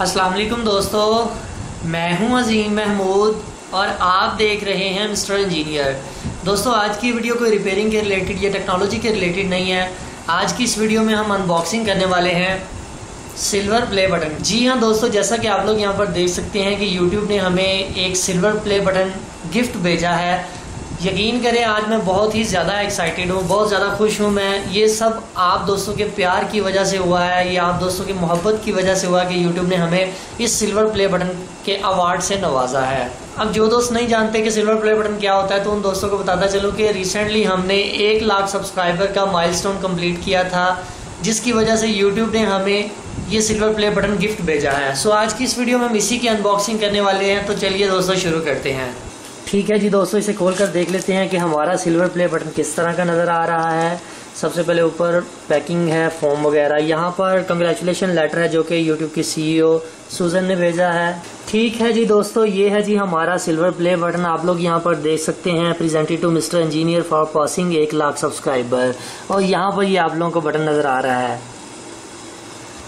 अस्सलाम वालेकुम दोस्तों, मैं हूं अजीम महमूद और आप देख रहे हैं मिस्टर इंजीनियर। दोस्तों, आज की वीडियो कोई रिपेयरिंग के रिलेटेड या टेक्नोलॉजी के रिलेटेड नहीं है। आज की इस वीडियो में हम अनबॉक्सिंग करने वाले हैं सिल्वर प्ले बटन। जी हाँ दोस्तों, जैसा कि आप लोग यहाँ पर देख सकते हैं कि यूट्यूब ने हमें एक सिल्वर प्ले बटन गिफ्ट भेजा है। यकीन करें, आज मैं बहुत ही ज़्यादा एक्साइटेड हूँ, बहुत ज़्यादा खुश हूँ मैं। ये सब आप दोस्तों के प्यार की वजह से हुआ है, ये आप दोस्तों की मोहब्बत की वजह से हुआ कि यूट्यूब ने हमें इस सिल्वर प्ले बटन के अवार्ड से नवाजा है। अब जो दोस्त नहीं जानते कि सिल्वर प्ले बटन क्या होता है, तो उन दोस्तों को बताता चलूँ कि रिसेंटली हमने 1 लाख सब्सक्राइबर का माइलस्टोन कंप्लीट किया था, जिसकी वजह से यूट्यूब ने हमें ये सिल्वर प्ले बटन गिफ्ट भेजा है। सो आज की इस वीडियो में हम इसी की अनबॉक्सिंग करने वाले हैं। तो चलिए दोस्तों शुरू करते हैं। ठीक है जी दोस्तों, इसे खोल कर देख लेते हैं कि हमारा सिल्वर प्ले बटन किस तरह का नज़र आ रहा है। सबसे पहले ऊपर पैकिंग है, फॉर्म वगैरह। यहाँ पर कंग्रेचुलेशन लेटर है जो कि यूट्यूब की CEO सुजन ने भेजा है। ठीक है जी दोस्तों, ये है जी हमारा सिल्वर प्ले बटन। आप लोग यहाँ पर देख सकते हैं, presented to mister engineer for passing 1 lakh subscriber. और यहाँ पर ये आप लोगों को बटन नज़र आ रहा है।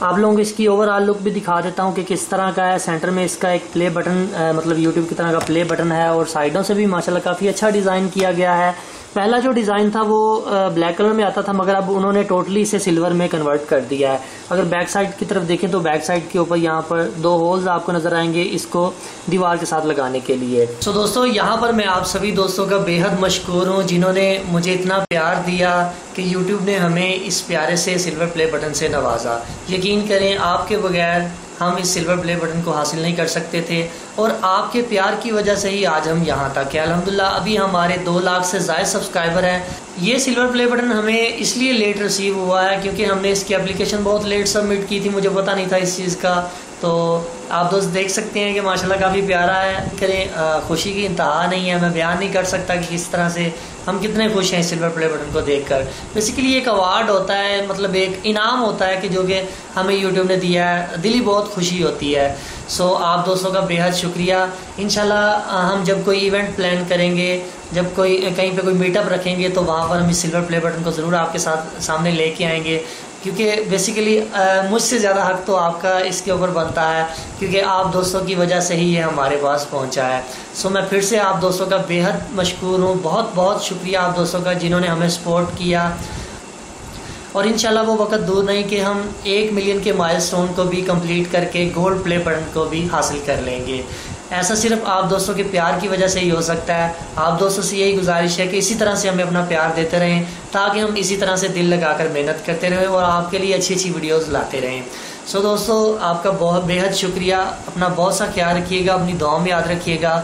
आप लोगों को इसकी ओवरऑल लुक भी दिखा देता हूँ कि किस तरह का है। सेंटर में इसका एक प्ले बटन मतलब यूट्यूब की तरह का प्ले बटन है, और साइडों से भी माशाल्लाह काफ़ी अच्छा डिज़ाइन किया गया है। पहला जो डिज़ाइन था वो ब्लैक कलर में आता था, मगर अब उन्होंने टोटली इसे सिल्वर में कन्वर्ट कर दिया है। अगर बैक साइड की तरफ देखें तो बैक साइड के ऊपर यहाँ पर 2 होल्स आपको नजर आएंगे, इसको दीवार के साथ लगाने के लिए। तो दोस्तों, यहाँ पर मैं आप सभी दोस्तों का बेहद मशकूर हूँ जिन्होंने मुझे इतना प्यार दिया कि यूट्यूब ने हमें इस प्यारे से सिल्वर प्ले बटन से नवाजा। यकीन करें, आपके बगैर हम इस सिल्वर प्ले बटन को हासिल नहीं कर सकते थे, और आपके प्यार की वजह से ही आज हम यहाँ तक है। अल्हम्दुलिल्लाह अभी हमारे 2 लाख से ज़ायद सब्सक्राइबर हैं। ये सिल्वर प्ले बटन हमें इसलिए लेट रिसीव हुआ है क्योंकि हमने इसकी एप्लीकेशन बहुत लेट सबमिट की थी, मुझे पता नहीं था इस चीज़ का। तो आप दोस्त देख सकते हैं कि माशाल्लाह काफ़ी प्यारा है। करें, खुशी की इंतहा नहीं है, मैं बयान नहीं कर सकता कि किस तरह से हम कितने खुश हैं सिल्वर प्ले बटन को देखकर। बेसिकली एक अवार्ड होता है, मतलब एक इनाम होता है कि जो कि हमें यूट्यूब ने दिया है। दिली बहुत खुशी होती है। सो आप दोस्तों का बेहद शुक्रिया। इंशाल्लाह हम जब कोई इवेंट प्लान करेंगे, जब कोई कहीं पे कोई मीटअप रखेंगे, तो वहाँ पर हम इस सिल्वर प्ले बटन को ज़रूर आपके साथ सामने लेके आएंगे, क्योंकि बेसिकली मुझसे ज़्यादा हक तो आपका इसके ऊपर बनता है, क्योंकि आप दोस्तों की वजह से ही ये हमारे पास पहुंचा है। सो मैं फिर से आप दोस्तों का बेहद मशकूर हूँ। बहुत बहुत शुक्रिया आप दोस्तों का जिन्होंने हमें सपोर्ट किया। और इंशाल्लाह वो वक्त दूर नहीं कि हम 1 मिलियन के माइलस्टोन को भी कंप्लीट करके गोल्ड प्ले बटन को भी हासिल कर लेंगे। ऐसा सिर्फ आप दोस्तों के प्यार की वजह से ही हो सकता है। आप दोस्तों से यही गुजारिश है कि इसी तरह से हमें अपना प्यार देते रहें, ताकि हम इसी तरह से दिल लगाकर मेहनत करते रहें और आपके लिए अच्छी अच्छी वीडियोस लाते रहें। सो दोस्तों, आपका बहुत बेहद शुक्रिया। अपना बहुत सा ख्याल रखिएगा, अपनी दुआ में याद रखिएगा।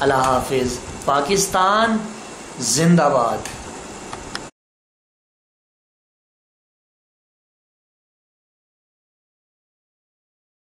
अल्लाह हाफिज़। पाकिस्तान जिंदाबाद।